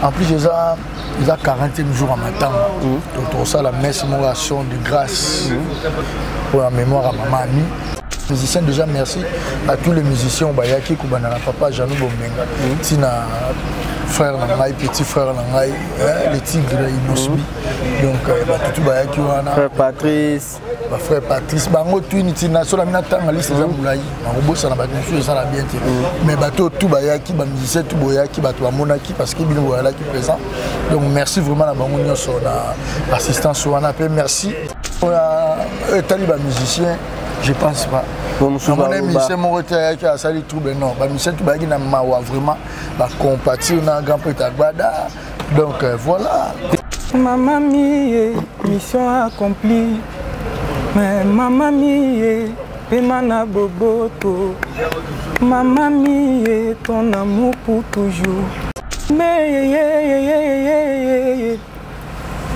En plus, ils ont 40e jour en matin. Donc, ça, la messe, action de grâce pour la mémoire à maman Ami. Musiciens, déjà merci à tous les musiciens Bayaki, Koubana, papa Janou Bombenga, Tina, frère Nangaï, petit frère Nangaï, les tigres Inosbi. Donc, tout Bayaki, frère Patrice. Frère Patrice, Bango, Tina, sur la minata, la liste des Amoulaï, Marobo, ça n'a pas de ça, la bien. Mais bateau, tout Bayaki, musicien, tout Boyaki, bateau à Monaki, parce qu'il y a là qui est présent. Donc, merci vraiment à Bango, sur l'assistance, merci. On a talibé musicien. Je pense pas. Mon musicien mon retard qui a sali trouble non. Ba musicien tout bagi na mawa vraiment ba compatir na grand prêtre Gbada. Donc voilà. Maman mie mission accomplie. Mais maman mie pemana boboto. Maman mie ton amour pour toujours.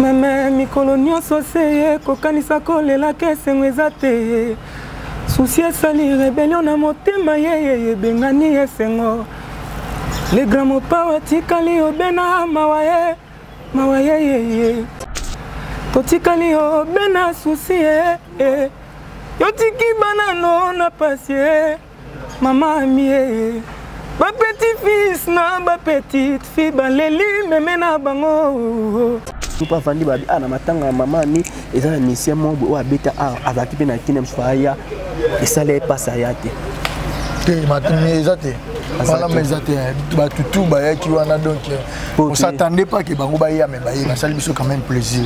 Mais mikolo nyonso se kokanisa kolela kesengo eza te susi esali rebellion na motema ye bengani esengo le grand mopa atikali obena mawaye totikali obena susi yotiki banano na pasie mama Ami ba petit fils na ba petite fille baleli memena bango pas vandi ba na matanga maman Ami eza na mission mo o abeta azaki pe na kinem faya esale pasa yate te matami ezate voilà mais ezate ba tutu ba yaki wana donc on s'attendait pas que bango ba ya mais ba ya sali biso quand même plaisir.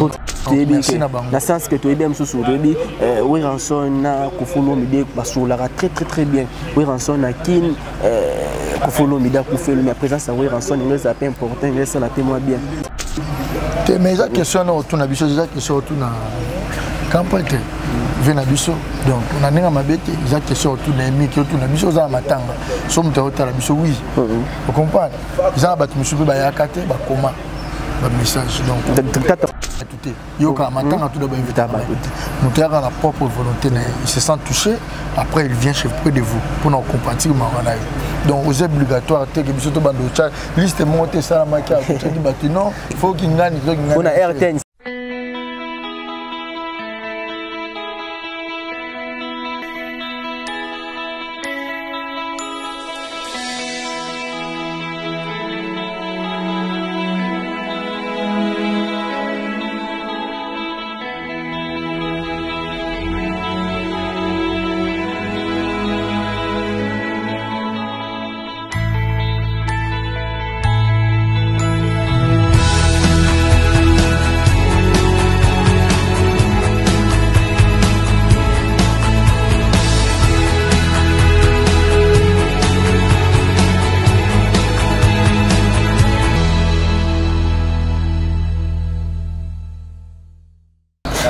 Merci na bango. La sens que tu aides mususu rebi oui ranson na kufulu mide basula très bien. Oui ranson na kin kufulu mide kufulu mais présence oui ranson c'est pas important mais ça la témoin bien. Mais la question est autour de la question autour de la campagne. Donc, on a une mabete, la question autour de la musique, autour de la musique, on a matanga. Somme de la musique, oui. Vous comprenez? Ils ont battu monsieur Bayakate, comment? Message. Donc, Yoka matanga tout d'abord invité à Moutera a la propre volonté, il se sent touché. Après, il vient chez près de vous pour nous compatir. Donc, vous êtes obligatoire que vous soyez dans le liste montée, ça la maquille, non, il faut qu'il gagne. On a RTN.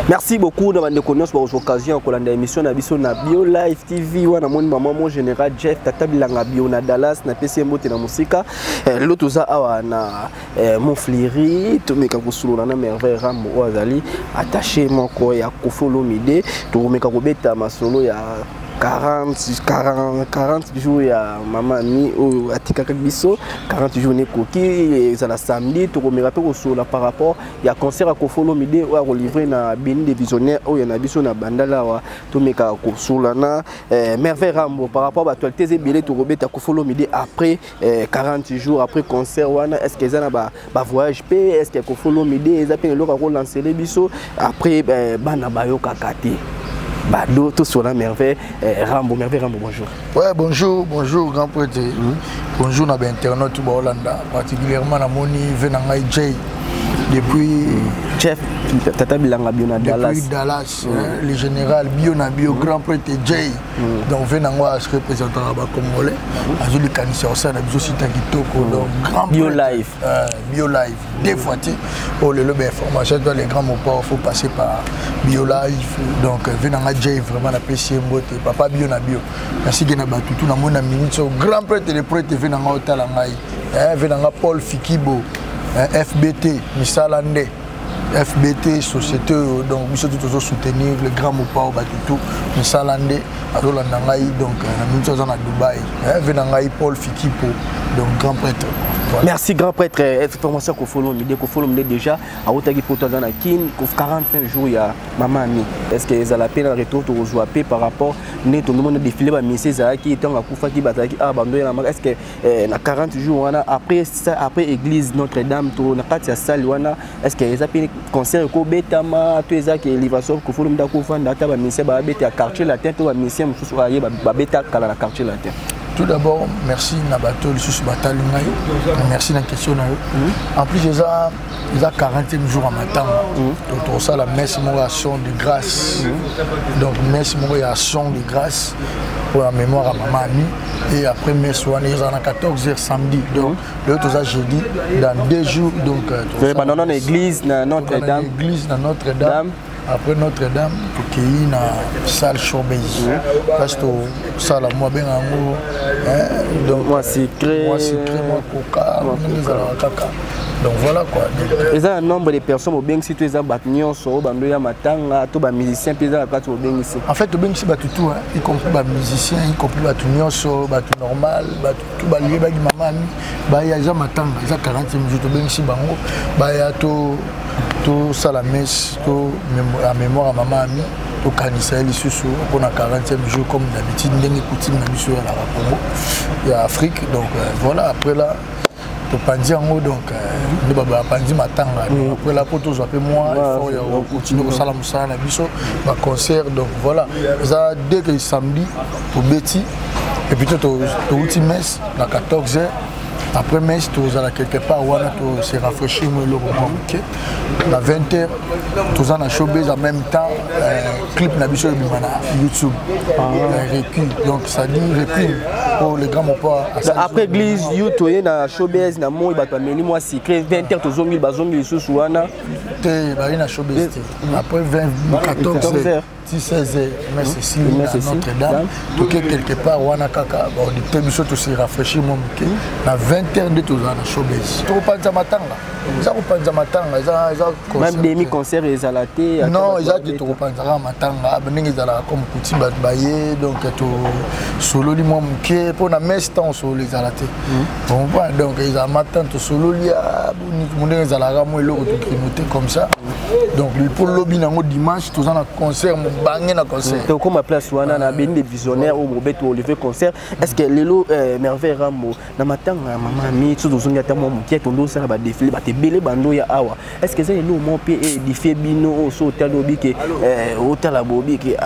Merci beaucoup de m'avoir connu pour l'occasion de l'émission na Bio Live TV. Wana moni maman mon général Jeff tatabilanga bio na Dallas na PC mbote na musika. L'autre za awa na mon fléri to meka kusulu na merveille ram oazali attaché moko ya kofolo mide to meka kobeta masolo ya 40 jours ya maman Ami au atika biso 40 jours ne koki za la samedi to komera pe kosola par rapport ya concert à kofolo mide ou à livrer na beni de visionnaire ou ya na biso na bandala wa to meka kosola na merveille rambo par rapport à actualité zebele to robeta kofolo mide après 40 jours après concert wana est-ce que ça na ba voyage pe est-ce que kofolo mide eza pe lo ka lancer les biso après bana bayo kakate Bado, tout sur la merveille. Rambo, merveille, Rambo, bonjour. Ouais, bonjour, grand prêtre. Bonjour, na internaute tout Hollanda, particulièrement na moni Venangai Jay. Depuis Chef, Tata Bilanga Bio na Dallas. Depuis Dallas, le général Bio na Bio, grand prêtre Jay. Donc Venangai se représentant là-bas congolais. Azuli Kanissa Osa na Biso Sita Kitoko. Donc grand Bio Live. Bio Live. Des fois, pour le lobby information, dans les grands mots, il faut passer par Bio Live. Donc Venangai Jay vraiment la PCM Bote. Papa Bio na Bio. Merci Gena Batutu na mona minute. Grand prêtre de prêtre Venangai Otalangai. Venangai Paul Fikibo. FBT, Misalande, FBT société donc biso tout soutenir le grand Mopao Batutu Misalande Azolanda ngai donc na minzo na Dubaï venangai Paul Fikipo donc grand prêtre. Voilà. Merci grand prêtre. Information qu'on follow déjà à Otagi Poto dans la Kin 45 jours il y a maman ami. Est-ce que ça la peine retour to rejoindre par rapport né tout le monde défilé ba Messi qui était en Kufa qui bataki abandonné la marque. Est-ce que na 40 jours on a après église Notre-Dame to na kati ya salle wana est-ce que ça peine concert ko betama to ezaki livraison ko follow ndako fanda ta ba Messi ba beta quartier latin to ba Messi mususu aye ba beta kala na quartier latin. Tout d'abord, merci Nabato, le sous bataille. Merci la question. En plus, il y a 40e jour à matin. Donc, ça, la messe, moi, son de grâce. Donc, messe, moi, il y a son de grâce pour la mémoire à maman Ami. Et après, messe, il y a 14h samedi. Donc, l'autre, ça, jeudi, dans 2 jours. Donc, vous avez dans l'église, Notre-Dame. L'église, Notre-Dame. Après Notre-Dame, tu es dans la salle showbiz. Parce que ça, la moi, bien en haut. Moi, secret. Moi, coca. Donc voilà quoi. Il y a un nombre de personnes au bien si tu es un bâtiment, au bandoya matanga, tout bas musicien, puis à la place au bien ici. En fait, au bien ici, tout, y compris les musiciens, y compris les bâtiments, les normal, tout bas lié, maman, il y a matanga, il y a 40 minutes au bien ici, il y a tout ça la messe, tout la mémoire à maman ami, tout canissa les sous pour la 40e jour comme d'habitude, n'est coutume dans le à la Congo, il y a Afrique, donc voilà après là. Tu pandi en haut donc ne baba pandi matanga après la poto zo appelle moi il faut continuer au salam ça na biso ba concert donc voilà ça dès que samedi au Betty et puis tu outil messe la 14h après messe tu vas quelque part voilà tu se rafraîchir moi le moment OK à 20h tu as na showbiz en même temps clip na biso bimana YouTube recul donc ça dit recul pour les grands pas après église YouTube na showbiz na moi ba meli moi secret 20h to zongi ba zongi sous wana te ba na showbiz après 14h 16h mais c'est Notre-Dame tu quelque part wana kaka bon de permission to se rafraîchir mon OK na 20h de tous na showbiz to panza matanga ça ko panza matanga ça même demi concert ezalaté non ezalaté to panza matanga beningi ezala comme kuti baye donc to solo li moi mke pour na messe temps solo ezalaté bon donc ezala matin to solo li mon ezala moi loko to grignoter comme ça donc pour lobby nango dimanche tous na concert bangé na concert to comme place wana na beni des visionnaires au mobeto Olivier concert est-ce que lelo merveille rambo na matanga maman mi tout zonga ta mo mke tondo ça ba défilé ba te belé bando ya awa est-ce que ça lelo mo pe édifié bino au hôtel lobby que hôtel la bobi que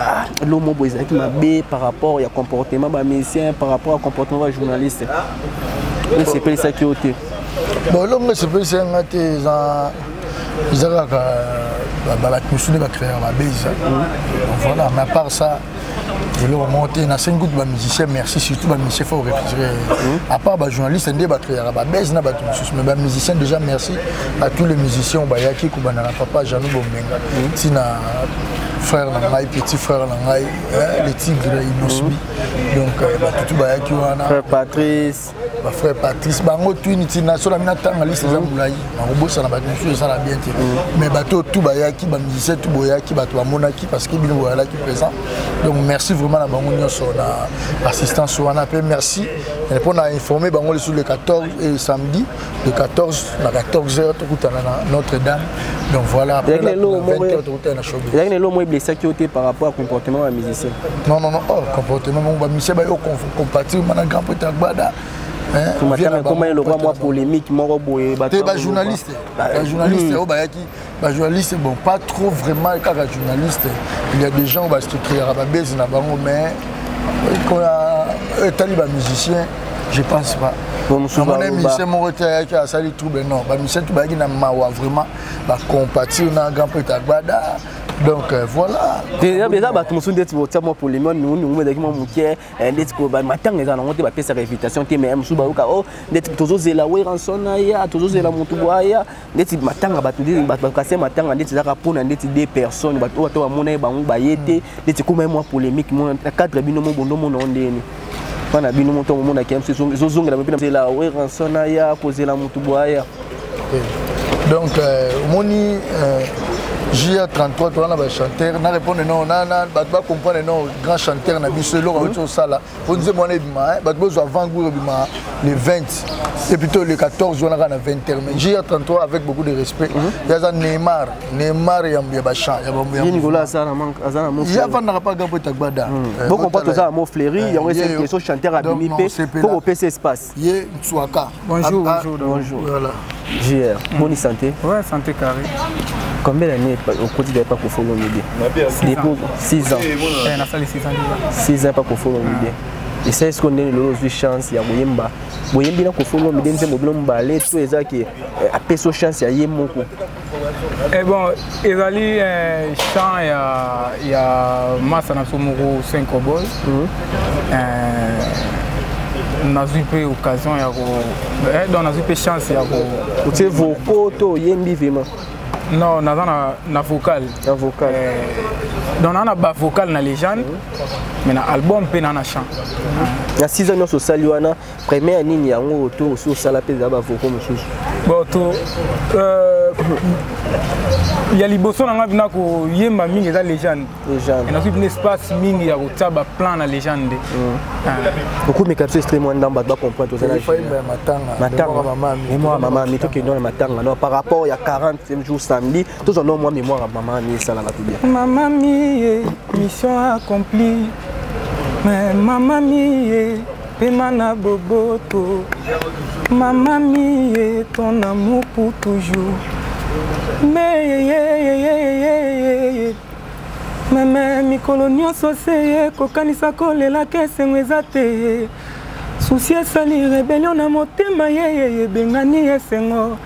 lo mo boza qui m'a bé par rapport à comportement ba musicien par rapport à comportement ba journaliste c'est pas ça qui ôté bon l'homme c'est pas ça ngate za izaka ba tusune ba créer ba base voilà mais à part ça je leur monter na 5 gouttes ba musicien merci surtout ba musicien faut réfléchir à part ba journaliste ndé ba créer ba base na ba tous mais ba musicien déjà merci à tous les musiciens ba yaki ko bana papa Janou Bombenga tina frère Nangai petit frère Nangai les tigres Inosbi donc tout ba yaki wana frère Patrice ma frère Patrice bango twinity na sola mina tanga liste za mulai na robosa na ba monsieur ça la bien mais bateau tout ba yaki ba musicien tout boyaki ba to monaki parce que bino voilà qui présent donc merci vraiment à bango nyonso na assistance wana pe merci pour na informer bango sur le 14 et samedi le 14 na 14h tout kutana na Notre-Dame donc voilà après la 20h tout kutana na showbiz il y a le blessé qui était par rapport au comportement des musiciens non comportement ba musicien ba yo compatir mana grand prêtre Agbada comment il aura moi polémique moi boye ba journaliste au bayaki ba journaliste bon pas trop vraiment car journaliste il y a des gens qui se créer à base na bango mais quand tali ba musicien je pense pas mon musicien mon retard qui a sali trouble non ba musicien tout bayaki na mawa vraiment ba compatir na grand prêtre Agbada donc voilà déjà ba tout monde dit votre moi pour les monde nous avec mon mukie ndeti ko ba matanga za ngote ba pesa invitation te mais musu ba uka oh ndeti tozo zela we ransona ya tozo zela mutu boya ndeti matanga ba ndeti ba kase matanga ndeti za kapona ndeti des personnes ba to mona ba ba yete ndeti kuma moi polémique mon cadre bino mo bondo mon ndeni pana bino mo to mo na kemse zo zongela mpina zela we ransona ya ko zela mutu boya Donc, moni JA33, on a un chanteur, on a répondu non, on a compris non, grand chanteur, on a vu cela, on a vu ça là. On disait moi, on a avant les 20, et plutôt les 14, on a 20 termes. JA33 avec beaucoup de respect. Il y a Neymar, il y a Bachan, il y a Nicolas Azana, il y a pas grand peu de Tagbada. Beaucoup de ça à mot fleuri, il y a une question chanteur à demi pour au PC espace. Bonjour. Voilà. JR, bonne santé. Ouais, santé carré. Combien d'années au quotidien pas pour follow Midé? 6 ans. 6 ans pas pour follow Midé. Et c'est ce qu'on a eu chance, il y a Boyemba. Boyemba n'a pas follow Midé, c'est mobile balé, tout ça qui a péso chance, il y a Yemoko. Et bon, il y a chant, il y a Massa Nasomoro 5 boys. On a eu peu occasion, on a eu peu chance. Tu vos photos, Yembi vraiment. Non, on a un vocal. Un vocal. Donc on a un vocal dans les gens, mais dans l'album, on a un chant. Il y a 6 ans, on a salué la première ligne, on a autour sur Salapé d'Aba Vocal. Bon, il y a les bossons dans la vie qui sont mingi les gens. Il y a un espace mingi qui a un plan dans la légende. Beaucoup de capsules extrêmement d'amba doivent comprendre tout ça. Mémoire maman, mais tout qui est dans le matin. Par rapport il y a 40e jour samedi, tous en ont moins mémoire à maman ni ça là tout bien. Maman mi mission accomplie. Mais maman mi Pemana boboto. Maman mi ton amour pour toujours. Mais mikolo nyonso seye kokanisa kolela kese ngwezate susi esali rebellion na motema yeye bengani esengo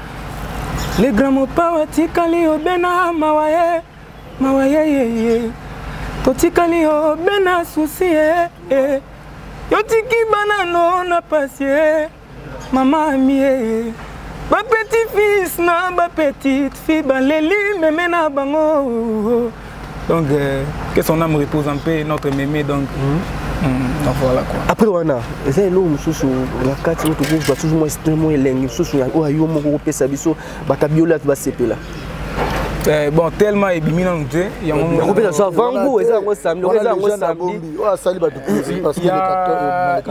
le grand mopawa tikali obena mawaye totikali obena susi yotiki banano na pasie mama mie ba petit fils na ba petite fille baleli meme na bango. Donc que son âme repose en paix, notre mémé donc. Donc voilà quoi. Après on a c'est l'homme sous la carte où tu vois toujours extrêmement élengue sous oh yo mo ko pesa biso batabiola tu va seper là. Bon tellement ebimina nous il y a on peut ça vango et ça on samedi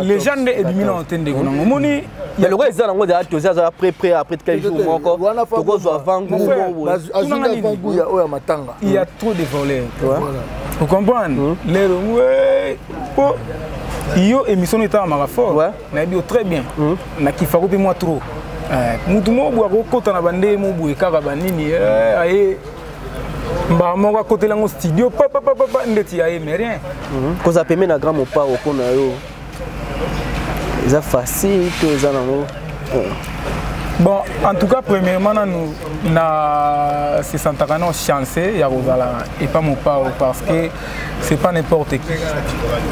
les gens de ebimina on tende ko ngo moni il y a le reste là on a après quelques jours encore pour zo vango il y a trop de voleurs vous comprenez les ouais yo émission était ma fort na bio très bien na kifako pe moi trop mutu mo bwa ko kota na bande mo bwe kaka banini aye mba mo ka kotela ngo studio papa ndeti aye mais rien ko za peme na grand mopa o kona yo ça facile to za nango. Bon, en tout cas, premièrement, nous se sentons chanceux et pas mon part parce que c'est pas n'importe qui.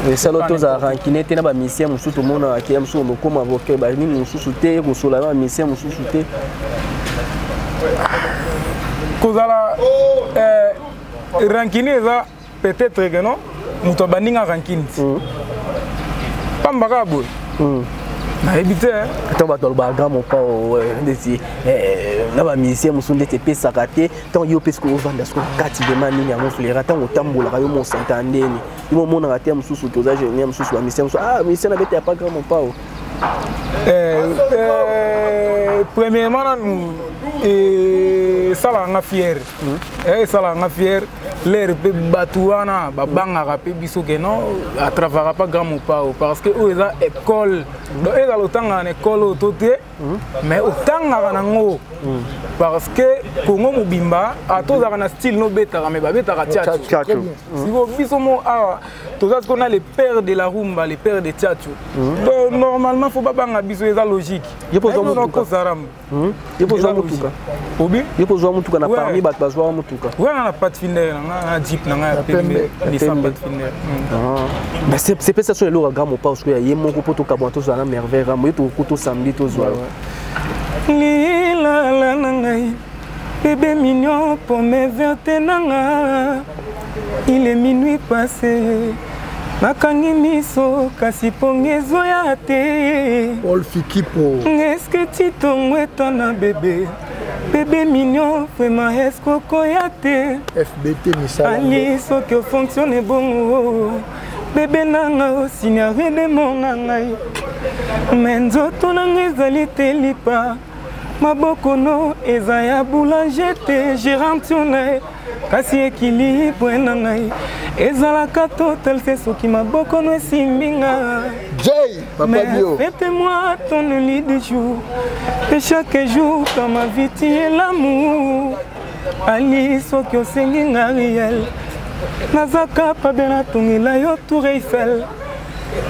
Et ça, l'autre a rankiné, tu n'as mission, tout le monde qui aime son comme avocat, nous sous-souter, nous sous la mission, nous sous-souter. Kozala rankiné, peut-être que non, nous t'avons banni à rankiné. Pas m'barabo. Na ebité tant ba tolba grand mon pas ndeti na ba mission musonde te pesa raté tant yo pesko ovanda so kati de mani ya mon frère tant otambola yo mon santandeni yo mon raté mususu toza génie mususu ba mission mission na bete pas grand mon pas premièrement nous ça la fier ça la fier l'air pe batouana ba bangaka pe biso que non à travers pas grand mon pas parce que eux ça école donc eux le temps en école au toté mais autant nango parce que Congo mobimba a tous un style no beta mais ba beta tchatcho si vous biso mo tous ça qu'on a les pères de la rumba les pères de tchatcho donc normalement faut pas banga biso ça logique il faut zo mutuka il faut zo mutuka obi il faut zo mutuka na parmi ba bazwa mutuka ouais on a pas de finder na jeep na pembe ni sans pas de finder mais c'est pas ça sur le grand mo parce que y mon poto kabonto ça na merveille mo to koto samedi to zo la la nangai bébé mignon pour me verter nanga il est minuit passé makangi miso kasi pongezo ya te Olfikipo est-ce que tu t'ongwe ton bébé bébé mignon vraiment escroco ya te FBT misala ali soki ofonctionne bongo bébé nanga osignare demo na ngai me nzoto nanga ezali te lipa maboko no eza ya boulanger te gérantio na ye kasi équilibre na ngai ezalaka total te soki maboko no esimbi nga mais faites-moi ton lit de jour et chaque jour dans ma vie tu es l'amour ali soki osengi nga riel naza capable natongela yo tour Eiffel.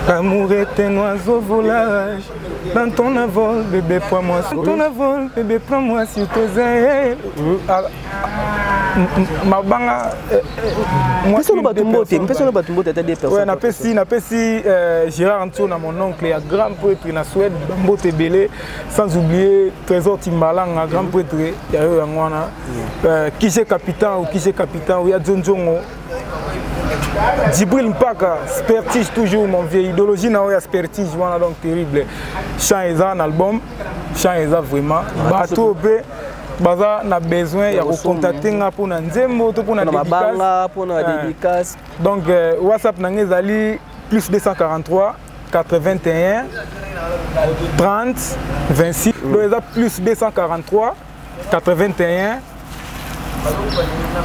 Amour est un oiseau volage. Dans ton avol, bébé, prends-moi sur ton avol, bébé, prends-moi sur tes ailes. Ma banga. Personne ne va tomber des personnes. Oui, napesi Gérard Antoine, mon oncle, un grand poète na Suède, Bambote Belé, sans oublier Trésor Timbalang, un grand poète, il y a eu un mois. Kije Capitan ou Kije Capitan, ou il y a John Jongo. Djibril Mpaka, Spertige toujours, mon vieux idéologie, na Spertige, voilà donc terrible. Chant est un album, chant est vraiment. Bateau B, baza na besoin, il y a contacter pour na nzembo, pour na dédicace. Donc WhatsApp nangezali plus 243 81 30 26. Donc plus 243 81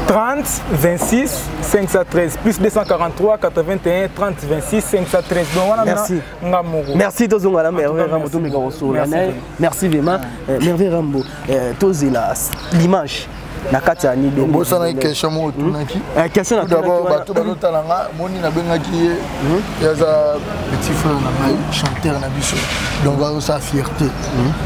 30 26 513 plus 243 81 30 26 513. Donc voilà. Merci. Merci Tozonga la Merveille Rambo to meka osola. Merci vraiment Merveille Rambo. Tozela l'image na kata ni de. Bosa na question mo tunaki. Question na d'abord bato balotalanga moni na bengaki yaza petit frère na mai chanteur na biso. Donc va sa fierté.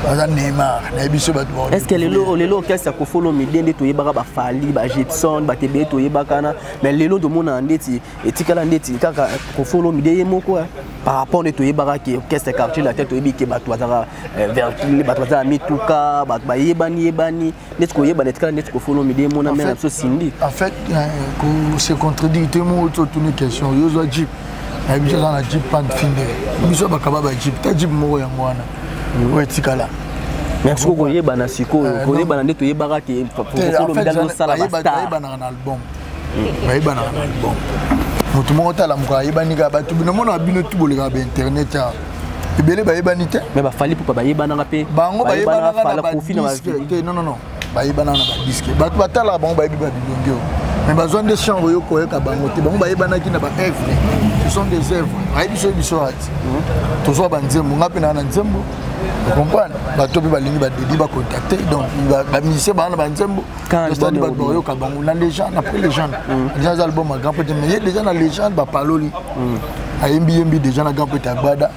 Baza Neymar na biso bato. Est-ce que lelo orchestre ya Kofolo Midende to yebaka ba Fali ba Gibson ba TB to yebaka na mais lelo de mona ndeti etikala ndeti kaka Kofolo Midende moko par rapport to yebaka ki orchestre quartier la tête to yebi ke bato bazara vers les bato bazara mituka bato ba yebani ndeti ko yeba netikala ndeti Kofolo Midende mona même so sindi. En fait c'est contredit mo to tuni question yo zo Jeep. Na biso na Jeep pan finde. Biso bakaba ba Jeep ta Jeep mo ya mwana. Ouais tikala. Merci beaucoup yeba na sikoyo ko yeba na ndeto yebaka ke Kofolo Midende sala ba star. Yeba na album. Yeba na album. Mutu mo tala mo yeba ni ga batu bino mo na bino tuboleka ba internet ya. Ebele ba yeba ni te. Mais ba Fali pour ba yeba na pe. Bango ba yeba na Fala profit na non. Ba yeba na ba disque. Batu batala bango ba yeba bilongo. Mais besoin de chants yo ko ka bango te. Bango ba yeba na ki na ba œuvre. Ce sont des œuvres. Ayibiso biso ati. Tozo ba nzembo ngapi na nzembo. Vous comprenez? Bato bi balingi ba dédi ba contacter donc ba musicien ba na ba nzembo. C'est-à-dire ba boyo ka bango la légende après légende. Les albums grand peut mais déjà la légende ba paloli. Ayembi déjà na grand peut agbada.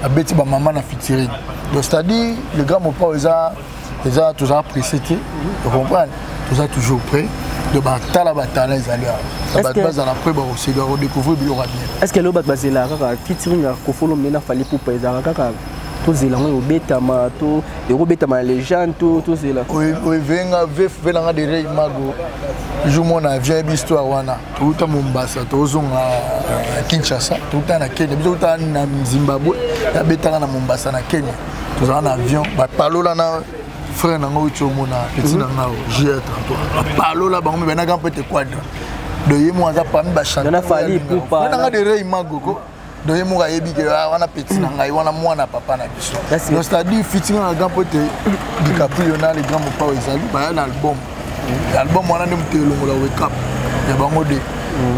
Abeti ba maman na featuring. Donc c'est-à-dire le grand mopa eza toujours apprécié. Vous comprenez? Tout ça toujours prêt. De batala batala ezaliya. Ba base la pré ba aussi de redécouvrir bilo bien. Est-ce que le bat basela kaka featuring Kofolo Mena Fali pour pesa kaka to zela ngo betama to ebetama légende to zela. Oui venga venga de Rey Mago. Je mona vient histoire wana. Tout à Mombasa, to zonga Kinshasa, tout à na Kenya, tout à na Zimbabwe, ya betala na Mombasa na Kenya. Tout en avion, ba palola na frère nango chomona petit nango J33 palo la bango bena quand peut quadre de yemo aza pa mi ba chanter na Fali pour pas na de Rey Mago de yemo ga yebi ke wana petit nango wana mwana papa na biso donc c'est-à-dire fitting na grand peut DiCaprio na les grands mopa ezali ba na album wana ne mtelongo la wake up ya bango de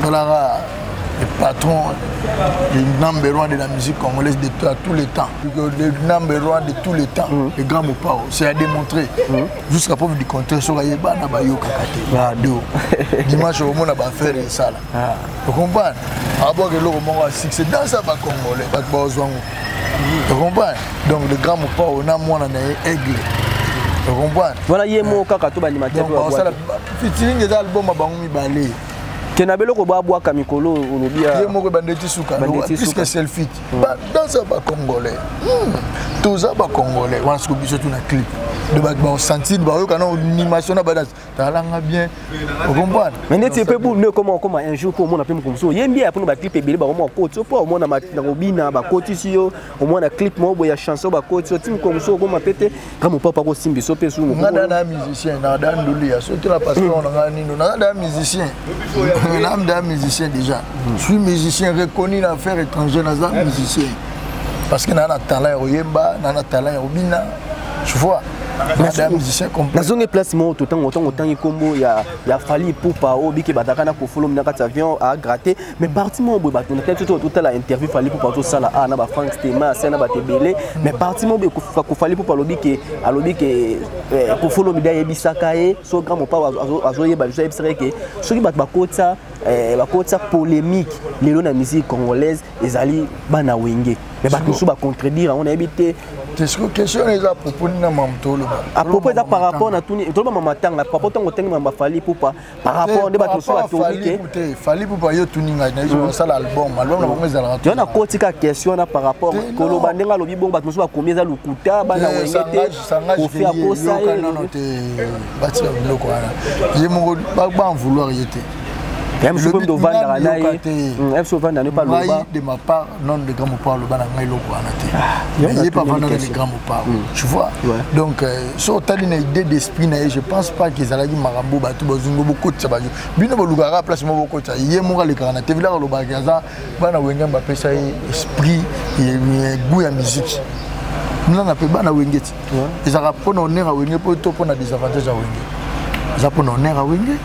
tolara le patron, le number one de la musique congolaise de tous les temps. Le number one de tous les temps, le grand Mopao, c'est à démontrer. Jusqu'à preuve du contraire, sur la Yéba, na bayo kakate. Dimanche au monde, on va faire ça. Vous comprenez? Avant que l'eau a succès dans ça, va congolais, va besoin. Vous comprenez? Donc le grand Mopao, on a moins un aigle. Vous comprenez? Voilà, Yémo Kakato, animateur. Featuring des albums à Bangoumi Balé. Kenabelo ko boa kamikolo olobia ye moko bandeti suka puisque selfie dans ça ba congolais tout ça ba congolais parce que biso tout na clip de ba sentir ba yo kana animation na ba talanga bien vous comprenez mais tu peux pour comment un jour pour mon appel comme ça yembi pour ba clip ebele ba mo côté pour mo na robina ba côté si yo au moins na clip mo boya chanson ba côté tim comme ça comme pété comme papa ko simbi so pe su mo na musicien na dan doli ya surtout la parce qu'on a nino na da musicien l'âme d'un musicien déjà je suis musicien reconnu dans l'affaire étrangère na za musicien parce que na talent oyemba na talent obina tu vois na musicien complet nazonge place mo autant ikombo ya fali poupa obiki bataka na ko follow na kati avion a gratter mais parti mo boy bato na tout la interview fali poupa to sala na ba Frank Stema na ba tebele mais parti mo ko fali poupa lobiki alobiki ko follow mi da yebisaka e so grand mo pa azoye ba biso ke soki bato bakota polémique lelo na musique congolaise ezali bana wenge mais bato so ba contredire on a habité question les à propos de mamtolo à propos de par rapport à tout le monde m'attend à propos de temps m'a fallu pour par rapport de bato so atomique fali pour yo tuninga na yo ça l'album na ngezala tu na kotika question na par rapport kolo bandenga lobi bon bato so ba combien za lukuta bana wengete ko faire pour ça non te bati biloko wana yemo ba vouloir yete même je peux me vendre na ye même se vendre ne pas loba de ma part non de grand pas le bana ngai loko wana te il pas vendre de grand pas tu vois donc so tali na idée d'esprit na je pense pas qu'ils allaient marambo bato bazungu beaucoup de sabajo bino bolugara place mo beaucoup ta yemo le kana te vila lo ba gaza bana wenga ba pesa esprit et goût à musique nous on appelle bana wengeti ils arabes pour honneur à wenge pour to pour na désavantage à wenge za pour honneur à wenge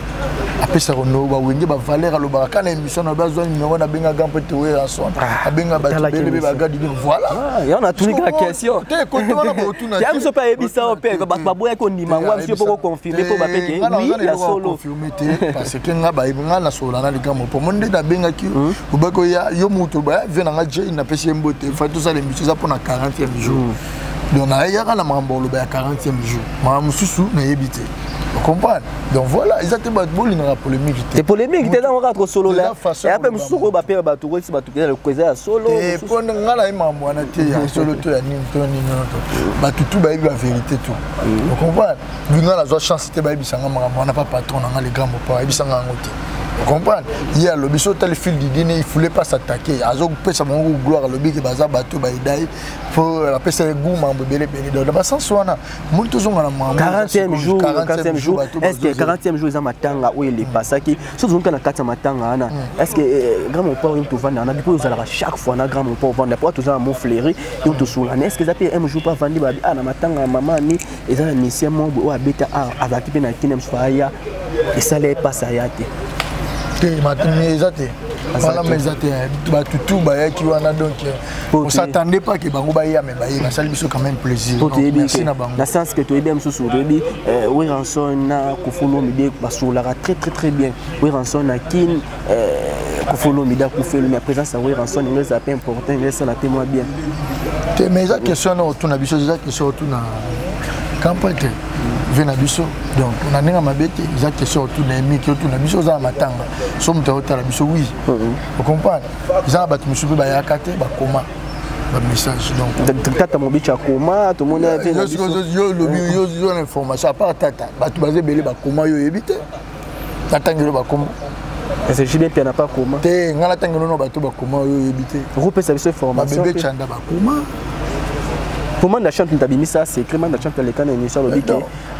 apesa kono ba wenge ba valeur aloba kana émission na besoin numéro na benga gampo te we rason abenga ba tibele ba gadi voilà ya on a tout la question te ko to na bo tuna ya mso pa ebisa opé ba boya ko ndima ngwa mso poko confirmer po ba peke oui la solo confirmer te parce que nga ba nga na solo na likambo po monde da benga ki ba ko ya yo muto ba vena nga je na pesi mbote fa tout ça l'émission ça pour na 40e jour donc na ya kana mambo lo ba 40e jour ma mususu na yebite. Vous comprenez? Donc voilà, exactement, il y a polémique. Les polémiques, il y a un solo là. Et après, je suis le solo. Et pour nous, on a un solo, tout la vérité. Vous comprenez? Vu qu'on a la chance, on n'a pas patron, on a les grands mots, vous comprenez? Il y a le biseau tel fil du dîner, il ne voulait pas s'attaquer. Azog peut sa mon gloire le big baza bateau baïdaï pour appeler ça goût mambo belé belé dans le sens où on a monte toujours dans la 40e jour est-ce que 40e jour za matanga où il est passé qui surtout quand on a 4 matanga ana est-ce que grand mon père il te vend na depuis à chaque fois na grand mon père vend pour toujours mon fleuri il te soula est-ce que ça peut un jour pas vendre ba na matanga maman ni et ça mission mon ou abeta a avec na kinem soya et ça les passe à yate voilà mais tout qui wana donc on s'attendait pas que bango ba ya mais ba ya ça lui quand même plaisir merci na bango na sens que to ebe msusu rebi oui ranson na ko follow mi de basola très bien oui ranson na kin ko follow mi da ko faire mais présence oui ranson il est important il est na témoin bien mais ça question na autour na biso ça question autour na campagne vena biso donc on a ninga mabete za question autour na miki autour na biso za matanga so mta otala biso oui vous comprenez za bat musubi ba yakate ba koma ba message donc tata mobicha koma to mona vena biso yo l'information à part tata bat bazé belé ba koma yo ebité tata ngelo ba koma c'est juste bien n'a pas koma te ngala tangelo no bato ba koma yo ebité groupe ça biso information bébé chanda ba koma comment la chante d'abimisa c'est comment la chante les cannes émission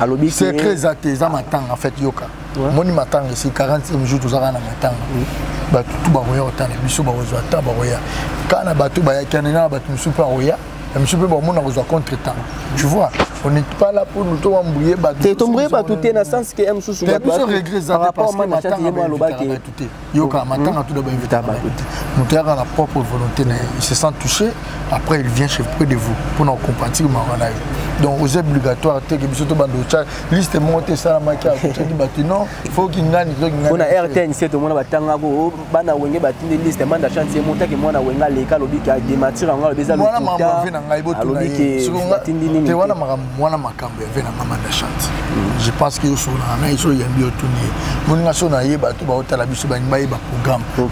à lobby c'est très atésant matin en fait yoka moni matin ici 40e jour tous à matin ba tout ba roya autant biso ba roya ta ba roya kana ba tout ba ya kanena ba tout super roya monsieur peut bon on a contre temps tu vois on n'est pas là pour nous tout embrouiller ba tout embrouiller ba tout est dans sens que m sous par rapport à matin yoka matin tout d'abord invité ba nous terre à la propre volonté il se sent touché après il vient chez près de vous pour nous compatir marana donc c'est obligatoire que biso to bando cha liste monter ça la makia tu dis non faut qu'il ngani on a RTN c'est tout monde batanga go bana wenge batinde liste manda chantier monter que mona wenga leka lobi ka dématir ngalo beza le tout wana makambo ya vena mama da chantier je pense que sur la main ils yambi otuni moninga so na yeba to ba otala biso ba yeba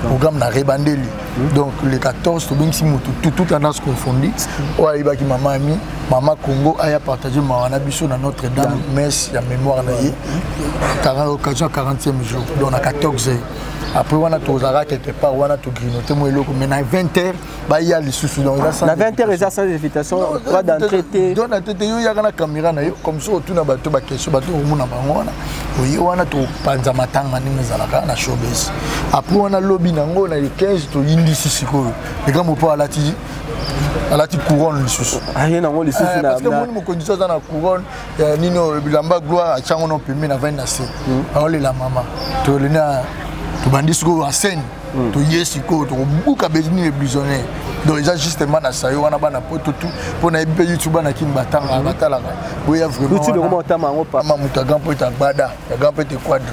programme na rebandeli donc le 14 to bingsi mutu tout tendance confondue o yeba ki Mama Congo a partagé ma biso na Notre-Dame messe ya mémoire na ye 40e jour donc à 14h. Après on a tous arrêté quelque part on a tout grignoté moi loko mais à 20h ba il y a les sous donc là na 20h les sans invitation droit d'entrée donc na tete yo ya na caméra na yo comme ça tout na bato ba question bato au mona bango na oui on a tout panza matanga ni mezalaka na showbiz après on a lobby nango na 15 to indi sisiko et comme pas la ti couronne les sous rien nango les sous na parce que moi mon condition dans la couronne nino bilamba gloire a chango no pemi na 20 na c on la maman to le na to bandisco en scène to yesiko to buka bezini les prisonniers donc déjà justement na sayo wana bana poto tout pour na be YouTube na kin batanga batala boya vraiment tu le comment tama ngo pa mamuta gampo ta bada ya gampo te quadre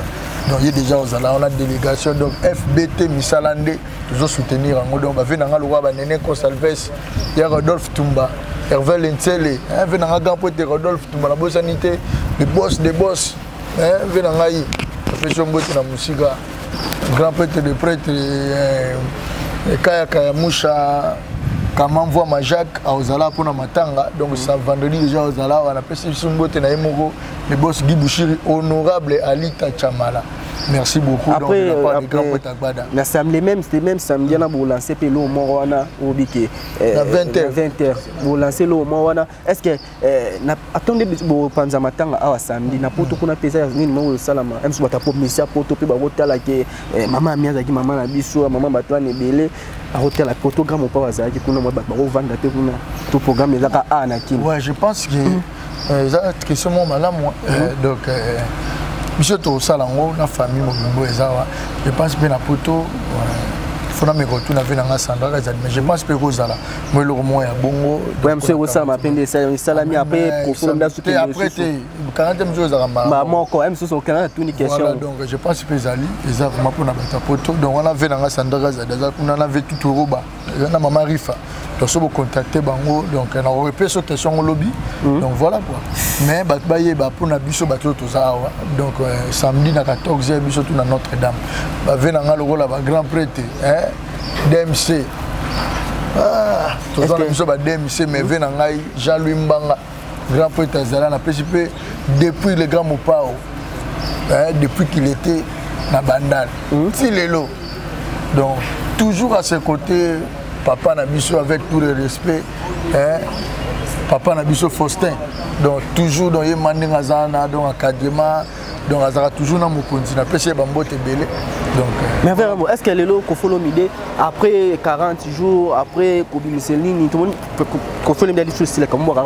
donc il y a déjà aux ala on a délégation donc FBT Misalande toujours soutenir en donc ba venanga lo ba nene ko Salves ya Rodolphe Tumba Hervé Lentele venanga gampo te Rodolphe Tumba la bosanité le boss des boss venanga yi profession bote na musique grand prêtre de prêtre Kaya Moucha comment voit ma Jacques à Ozala pour na matanga donc ça vendredi déjà Ozala on a passé sur mbote na Emogo le boss Guy Bouchiri honorable Alita Chamala merci beaucoup après, donc on a pas de grand la samedi même c'était même samedi on a pour lancer pelo morwana obike à 20h pour lancer le morwana est-ce que na attendez pour panza matanga à samedi na poto kuna pesa ni mo salama même si bata pop misia poto pe ba hôtel ke maman miaza ki maman na biso maman batwana ebele à hôtel la photogramme pas bazaki kuna mo ba vendre te kuna tout programme ezaka a na kin ouais je pense que ça question mo malamu donc monsieur to salango na famille mobimbo ezawa je pense que na poto fona me ko tuna vena nga Sandra mais je pense que kozala moi le romo ya bongo ouais monsieur ko sama pende salami après pour nda soutenir après 40e jour za kamba ba moko même sous aucun tout ni question voilà donc je pense que ezali eza vraiment pour na bata poto donc on a vena nga Sandra za kuna na vetu to roba na mama Rifa donc so contacter bango donc na repère sur question au lobby donc voilà quoi mais bat baye ba pour na biso bato to za donc samedi na 14h biso tout na Notre-Dame ba vena nga logo la ba grand prêtre DMC tout ça biso ba DMC mais vena ngai Jean-Louis Mbanga grand prêtre Zala na PCP depuis le grand Mopao depuis qu'il était na Bandal si lelo donc toujours à ses côtés papa Nabiso avec tout le respect papa Nabiso Faustin donc toujours dans les mandinga zana donc encadrement donc azara toujours dans mon continent après c'est bambote belé donc mais vraiment est-ce que lelo ko follow mide après 40 jours après ko biliselini tout le monde ko follow mide sur style comme moi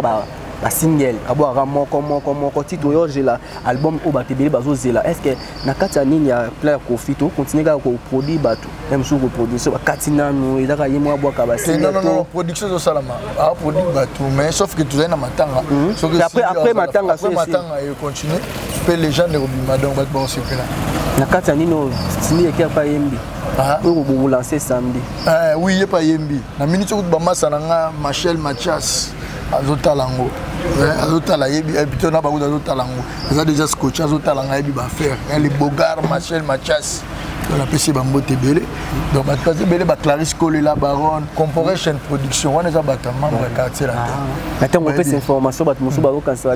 ba single aboara moko titre yo j'ai la album o batebele bazo zela est-ce que na kati ya nini ya plan ya profito continuer ka ko produit bato même sur ko production ba katina no ezaka yemo aboaka ba single non production zo salama a produit bato mais sauf que tu es na matanga après matanga et continuer peut les gens de robima donc ba bon c'est là na kati ya nini signé ke pa yembi pour vous lancer samedi oui il pas yembi na minute ko ba masa na Machel Mathias azotalango azotala yebi habité na bakuda azotalango eza déjà scotch azotalanga yebi ba faire les Bogart Machel Mathias on a PC bambote belé donc ba passé belé ba Clarisse Kolela Baron Corporation Production on eza bata membre quartier là maintenant on peut cette information bat musu ba ko cancela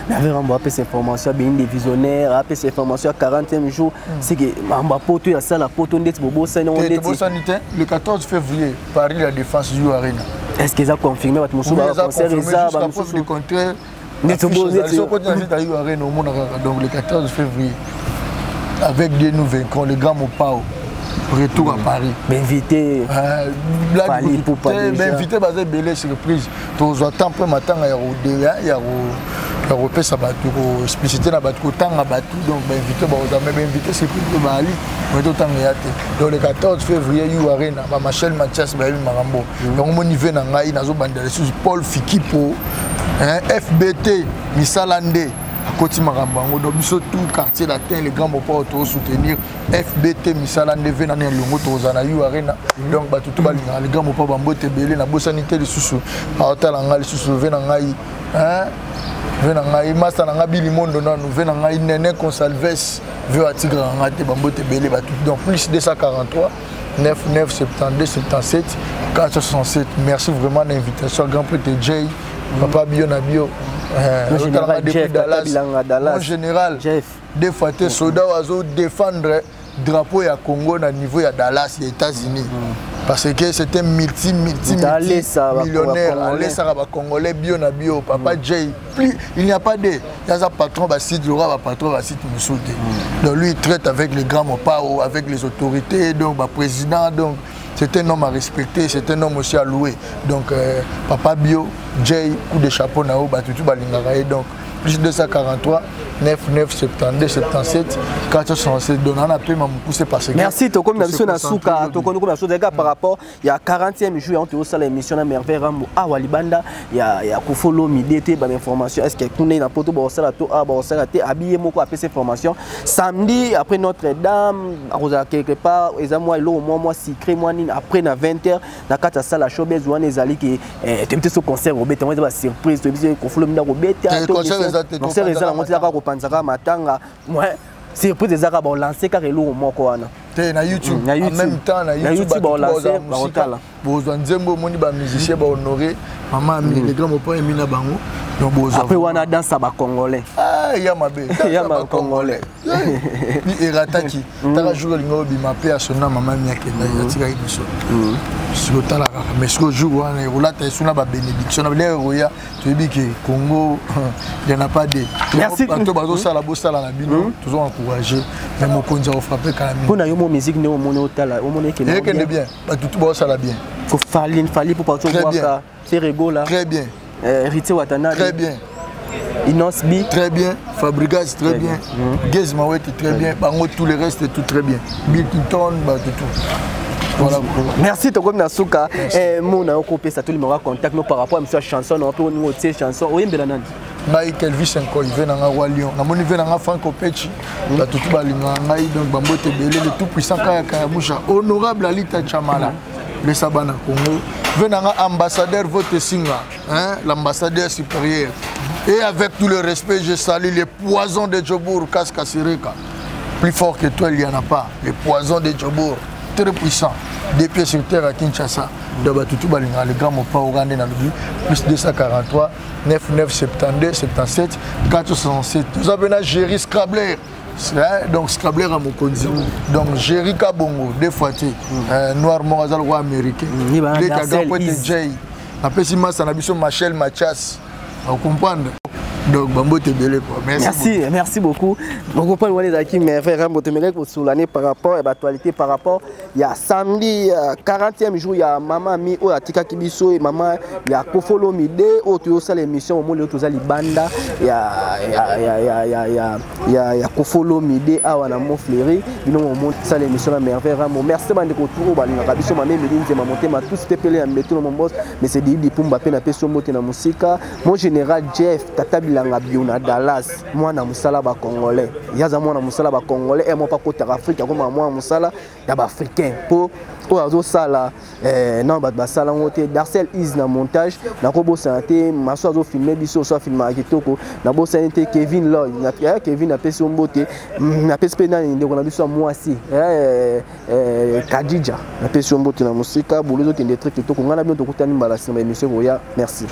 mais vraiment on peut cette information bien des visionnaires après cette information 40e jour c'est que mamba poto ya sala poto ndeti bobo sana on ndeti le 14 février Paris la Défense du Arena. Est-ce qu'ils ont confirmé votre monsieur va concert ça le contraire donc le 14 février avec des nouveaux vainqueurs le grand Mopao retour à Paris invité invité basé belé surprise tous attend peu matin il y a repère ça bato expliciter na bato tanga bato donc invité ba invité c'est plus Bali mais autant donc le 14 février you arena ba Machel Mathias ba Marambo donc mon niveau na ngai nazo bandela sur Paul Fikipo FBT Misalande à côté Marambo donc biso tout quartier latin les grands mots auto soutenir FBT Misalande vena na longo tozana you arena donc bato tout balinga les grands mots bambote belé na bosanité les susu a otalanga les susu vena ngai venanga imasa nanga bilimondo nanu venanga inene consalves veut atigra ngate bambote belé batu donc plus 243 99 72 77 467. Merci vraiment de l'invitation grand prêtre Jay papa bio na bio Dallas général des fois tes soldats oiseaux défendre drapeau ya Congo na niveau ya Dallas les États-Unis parce que c'était millionnaire allez ça va congolais bio na bio papa Jay il n'y a pas de il y a un patron va site le roi va patron va site Moussouté donc lui il traite avec les grands mopao avec les autorités donc va président donc c'est un homme à respecter, c'est un homme aussi à louer. Donc, Papa Bio, Jay, coup de chapeau, Nao, Batutu, Balingarae. Donc, plus 243, 99, 72, 77, 467. Donc, on a pu m'amuser parce que. Merci, Toko Mnabisson Nasuka, Toko Nasuka, par rapport, il y a 40e jour, on te reçoit l'émission à Merveille Rambo, à Walibanda, il y a Kofolo, Midete, l'information. Est-ce qu'il y a un poteau, habillé, moko, après ces formations. Samedi, après Notre-Dame, à quelque part, moi, moi, secret, moi, après, na 20h, na kata sala showbiz, ou les alliés qui étaient ce concert, Robert, on va surprise, Kofolo, Robert, concert, matanga surprise des arabes ont lancé car ils ont na YouTube en même temps na YouTube on lancé bozwa nzembo moni ba musicien ba honorer maman les grands mo pas emina bango donc bozwa après wana danse ba congolais ah ya mabe ya ma congolais ni erataki taka jour lingo bima pe asona maman miake na yatika ibiso sur tala mais ce jour wana rolata suna ba bénédiction na le roya tu dis que Congo il y en a pas de merci to bazo sala bo sala na bino toujours encourager mais mo konza o frapper quand même pour na yo musique ne o mono tala o mono que bien ba tout bo sala bien faut fali pour partout voir ça c'est rigolo là très bien Héritier Watana très bien Inosbi très bien Fabrigas très bien Gez Mawet très bien bango tout le reste tout très bien Bilton ba tout voilà. Merci Toko Nasuka mon a coupé ça tout le monde contact nous par rapport à monsieur chanson on peut nous tirer chanson oyembela nani ngai Kelvis Nko il vient na Walion na moni vient na Franco Pechi ba tout balinga ngai donc bambote belé le tout puissant kaya musha honorable Alita Chamala le Sabana Congo venant ambassadeur vote singa hein l'ambassadeur supérieur et avec tout le respect je salue les poisons de Djobour Kaska Sireka plus fort que toi il y en a pas les poisons de Djobour très puissant des pieds sur terre à Kinshasa d'abord tout balinga le grand mopa Ougandais dans le but plus 243 99 72 77 467 nous avons un Jerry Scrabler donc Scrabler à Mokonzi donc Jerry Kabongo des fois noir morazal roi américain les Kagapouet Jay après si ma sanabiso Machel Machas vous comprenez donc Bambo te belé quoi merci beaucoup donc on peut les acquis mais frère Botemelek pour souligner par rapport à l'actualité par rapport il y a samedi 40e jour il y a maman mi o atika kibiso et maman il y a Kofolo Mide au tu ça l'émission au monde tu za libanda il y a Kofolo Mide à wana mo fleury bino au monde ça l'émission la merveille Rambo merci bande ko tout balinga kabiso mame medinze mamonte ma tout c'était pelé en meto mon boss mais c'est dit pumba pe na peso mote na musika mon général Jeff tatabi langa biona Dallas mwana musala ba congolais yaza mwana musala ba congolais et moi pas côté Afrique comme moi musala ya ba africain pour ozo sala non ba sala ngote Darcel is na montage na ko bo santé maso azo filmer biso so filmer kitoko na bo santé Kevin Lloyd na Kevin na peso mbote na pespe na ndeko na biso mwasi Kadija na peso mbote na musika boluzo kende truc kitoko ngana bien to kutani mbala sima émission roya merci.